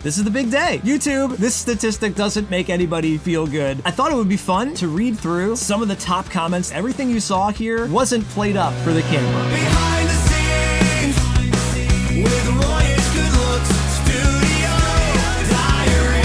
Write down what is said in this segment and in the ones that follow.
This is the big day. YouTube, this statistic doesn't make anybody feel good. I thought it would be fun to read through some of the top comments. Everything you saw here wasn't played up for the camera. Behind the scenes, with Royish good looks, studio diary.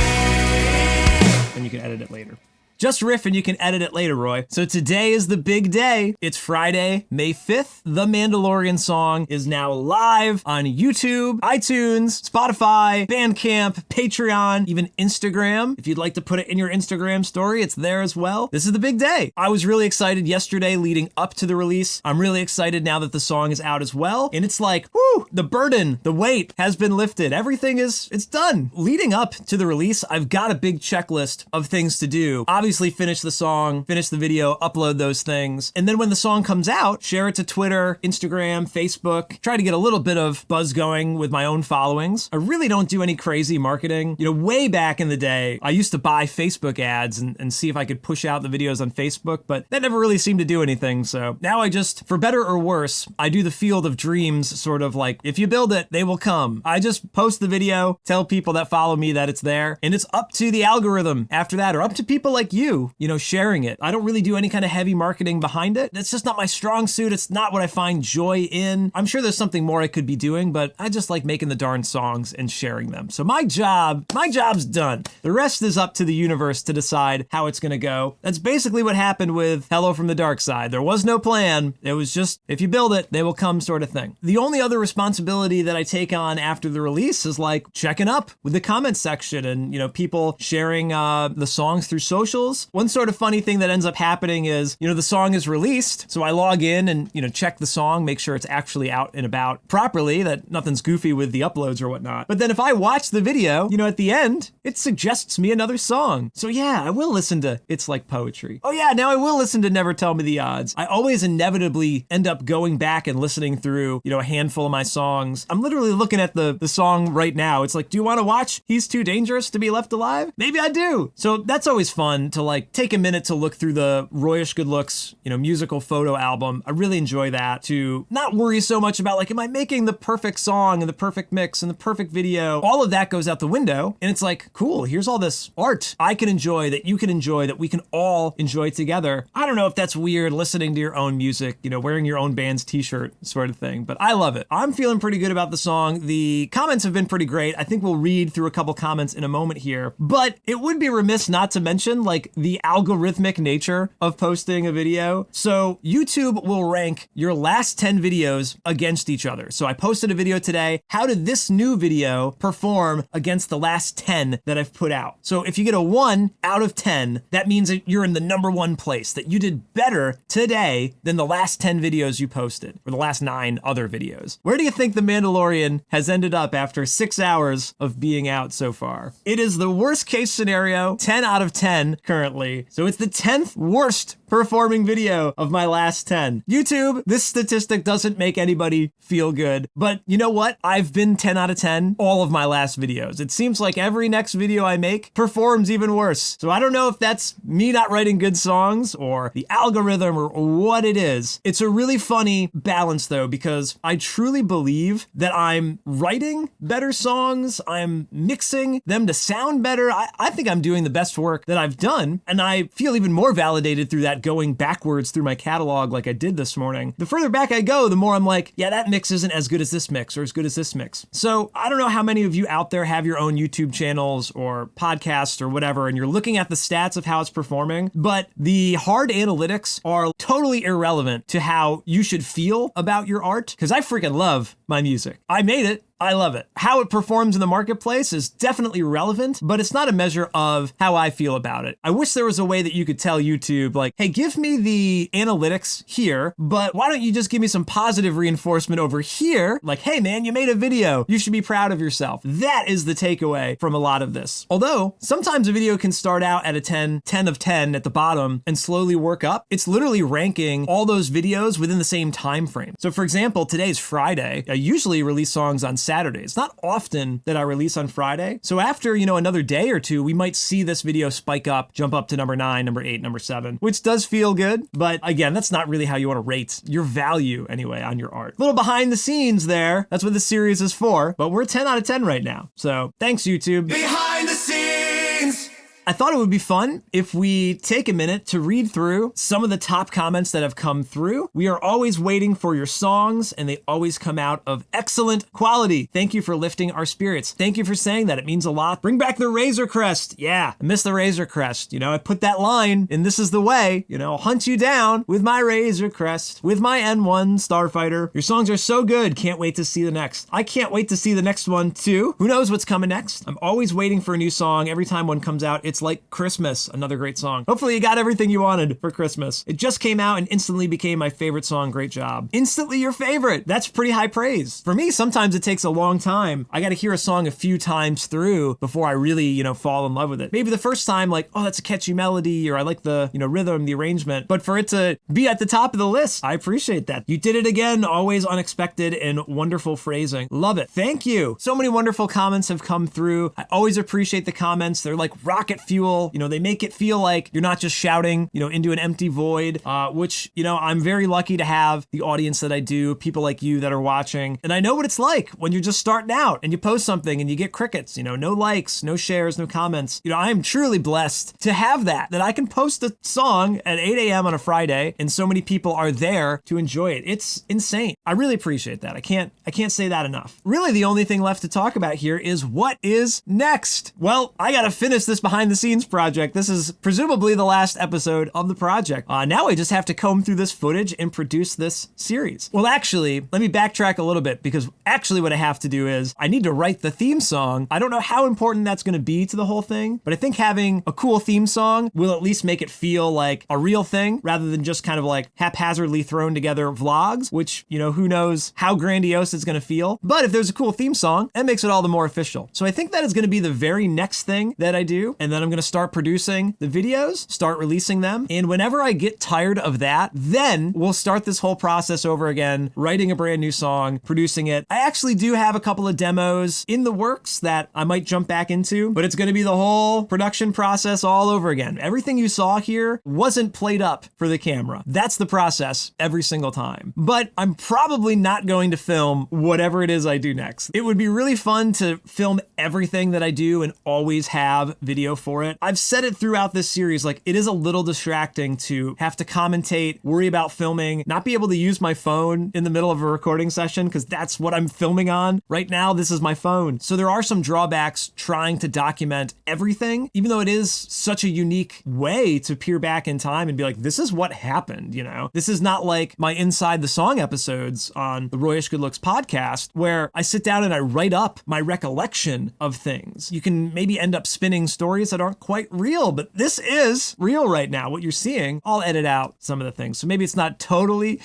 And you can edit it later. Just riff and you can edit it later, Roy. So today is the big day. It's Friday, May 5th. The Mandalorian song is now live on YouTube, iTunes, Spotify, Bandcamp, Patreon, even Instagram. If you'd like to put it in your Instagram story, it's there as well. This is the big day. I was really excited yesterday leading up to the release. I'm really excited now that the song is out as well. And it's like, whoo, the burden, the weight has been lifted. Everything it's done. Leading up to the release, I've got a big checklist of things to do. Obviously, finish the song, finish the video, upload those things. And then when the song comes out, share it to Twitter, Instagram, Facebook, try to get a little bit of buzz going with my own followings. I really don't do any crazy marketing. You know, way back in the day, I used to buy Facebook ads and see if I could push out the videos on Facebook, but that never really seemed to do anything. So now I just, for better or worse, I do the field of dreams, sort of like, if you build it, they will come. I just post the video, tell people that follow me that it's there, and it's up to the algorithm after that, or up to people like you know, sharing it. I don't really do any kind of heavy marketing behind it. It's just not my strong suit. It's not what I find joy in. I'm sure there's something more I could be doing, but I just like making the darn songs and sharing them. So my job's done. The rest is up to the universe to decide how it's gonna go. That's basically what happened with Hello from the Dark Side. There was no plan. It was just, if you build it, they will come sort of thing. The only other responsibility that I take on after the release is like checking up with the comment section and, you know, people sharing the songs through socials. One sort of funny thing that ends up happening is, you know, the song is released, so I log in and, you know, check the song, make sure it's actually out and about properly, that nothing's goofy with the uploads or whatnot. But then if I watch the video, you know, at the end, it suggests me another song. So yeah, I will listen to It's Like Poetry. Oh yeah, now I will listen to Never Tell Me the Odds. I always inevitably end up going back and listening through, you know, a handful of my songs. I'm literally looking at the song right now. It's like, do you want to watch He's Too Dangerous to Be Left Alive? Maybe I do. So that's always fun to like take a minute to look through the Royish Good Looks, you know, musical photo album. I really enjoy that, to not worry so much about like, am I making the perfect song and the perfect mix and the perfect video? All of that goes out the window. And it's like, cool, here's all this art I can enjoy, that you can enjoy, that we can all enjoy together. I don't know if that's weird, listening to your own music, you know, wearing your own band's t-shirt sort of thing, but I love it. I'm feeling pretty good about the song. The comments have been pretty great. I think we'll read through a couple comments in a moment here, but it would be remiss not to mention like the algorithmic nature of posting a video. So YouTube will rank your last 10 videos against each other. So I posted a video today. How did this new video perform against the last 10 that I've put out? So if you get a 1 out of 10, that means that you're in the number 1 place, that you did better today than the last 10 videos you posted, or the last 9 other videos. Where do you think The Mandalorian has ended up after 6 hours of being out so far? It is the worst case scenario, 10 out of 10 currently. So it's the 10th worst performing video of my last 10. YouTube, this statistic doesn't make anybody feel good, but you know what? I've been 10 out of 10 all of my last videos. It seems like every next video I make performs even worse. So I don't know if that's me not writing good songs or the algorithm or what it is. It's a really funny balance though, because I truly believe that I'm writing better songs. I'm mixing them to sound better. I think I'm doing the best work that I've done, and I feel even more validated through that going backwards through my catalog like I did this morning. The further back I go, the more I'm like, yeah, that mix isn't as good as this mix or as good as this mix. So I don't know how many of you out there have your own YouTube channels or podcasts or whatever, and you're looking at the stats of how it's performing, but the hard analytics are totally irrelevant to how you should feel about your art, because I freaking love my music. I made it. I love it. How it performs in the marketplace is definitely relevant, but it's not a measure of how I feel about it. I wish there was a way that you could tell YouTube, like, hey, give me the analytics here, but why don't you just give me some positive reinforcement over here? Like, hey man, you made a video. You should be proud of yourself. That is the takeaway from a lot of this. Although sometimes a video can start out at a 10 of 10 at the bottom and slowly work up. It's literally ranking all those videos within the same time frame. So for example, today's Friday. I usually release songs on Saturday Saturday. It's not often that I release on Friday. So after, another day or two, we might see this video spike up, jump up to number 9, number 8, number 7, which does feel good. But again, that's not really how you want to rate your value anyway on your art. A little behind the scenes there. That's what this series is for. But we're 10 out of 10 right now. So thanks, YouTube. Behind the scenes. I thought it would be fun if we take a minute to read through some of the top comments that have come through. We are always waiting for your songs, and they always come out of excellent quality. Thank you for lifting our spirits. Thank you for saying that. It means a lot. Bring back the Razor Crest. Yeah, I miss the Razor Crest. I put that line in This Is the Way. I'll hunt you down with my Razor Crest, with my N1 Starfighter. Your songs are so good. Can't wait to see the next. I can't wait to see the next one too. Who knows what's coming next? I'm always waiting for a new song. Every time one comes out, it's like Christmas, another great song. Hopefully you got everything you wanted for Christmas. It just came out and instantly became my favorite song. Great job. Instantly your favorite. That's pretty high praise. For me, sometimes it takes a long time. I got to hear a song a few times through before I really, fall in love with it. Maybe the first time, like, oh, that's a catchy melody, or I like the, rhythm, the arrangement. But for it to be at the top of the list, I appreciate that. You did it again. Always unexpected and wonderful phrasing. Love it. Thank you. So many wonderful comments have come through. I always appreciate the comments. They're like rocket fuel. They make it feel like you're not just shouting, into an empty void, which, I'm very lucky to have the audience that I do, people like you that are watching. And I know what it's like when you're just starting out and you post something and you get crickets, no likes, no shares, no comments. I am truly blessed to have that I can post a song at 8 a.m. on a Friday and so many people are there to enjoy it. It's insane. I really appreciate that. I can't say that enough. Really, the only thing left to talk about here is what is next. Well, I gotta finish this behind the scenes project. This is presumably the last episode of the project. Now I just have to comb through this footage and produce this series. Well, actually, let me backtrack a little bit, because actually what I have to do is I need to write the theme song. I don't know how important that's going to be to the whole thing, but I think having a cool theme song will at least make it feel like a real thing rather than just kind of like haphazardly thrown together vlogs, which, who knows how grandiose it's going to feel. But if there's a cool theme song, that makes it all the more official. So I think that is going to be the very next thing that I do. And then I'm going to start producing the videos, start releasing them. And whenever I get tired of that, then we'll start this whole process over again, writing a brand new song, producing it. I actually do have a couple of demos in the works that I might jump back into, but it's going to be the whole production process all over again. Everything you saw here wasn't played up for the camera. That's the process every single time. But I'm probably not going to film whatever it is I do next. It would be really fun to film everything that I do and always have video for it. I've said it throughout this series, like, it is a little distracting to have to commentate, worry about filming, not be able to use my phone in the middle of a recording session, because that's what I'm filming on. Right now, this is my phone. So there are some drawbacks trying to document everything, even though it is such a unique way to peer back in time and be like, this is what happened, This is not like my Inside the Song episodes on the Royish Good Looks podcast, where I sit down and I write up my recollection of things. You can maybe end up spinning stories that aren't quite real, but this is real right now. What you're seeing, I'll edit out some of the things. So maybe it's not totally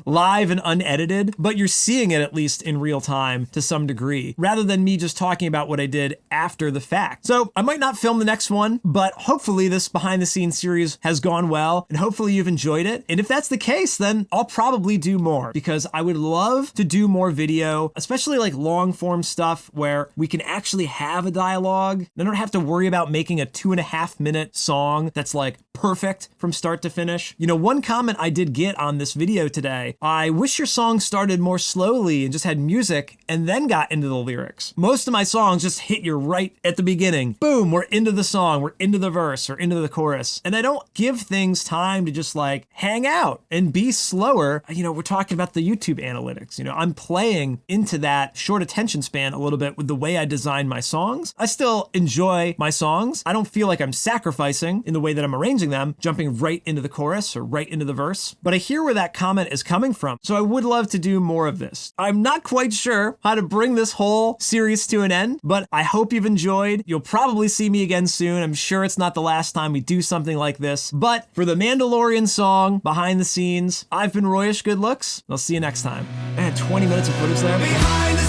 live and unedited, but you're seeing it at least in real time to some degree, rather than me just talking about what I did after the fact. So I might not film the next one, but hopefully this behind the scenes series has gone well, and hopefully you've enjoyed it. And if that's the case, then I'll probably do more, because I would love to do more video, especially like long form stuff where we can actually have a dialogue. I don't have to worry about making a 2.5-minute song that's like perfect from start to finish. One comment I did get on this video today, I wish your song started more slowly and just had music and then got into the lyrics. Most of my songs just hit you right at the beginning. Boom, we're into the song, we're into the verse or into the chorus. And I don't give things time to just like hang out and be slower. We're talking about the YouTube analytics. I'm playing into that short attention span a little bit with the way I design my songs. I still enjoy my songs. I don't feel like I'm sacrificing in the way that I'm arranging them, jumping right into the chorus or right into the verse. But I hear where that comment is coming from. So I would love to do more of this. I'm not quite sure how to bring this whole series to an end, but I hope you've enjoyed. You'll probably see me again soon. I'm sure it's not the last time we do something like this. But for the Mandalorian song behind the scenes, I've been Royish Good Looks. I'll see you next time. I had 20 minutes of footage there. Behind the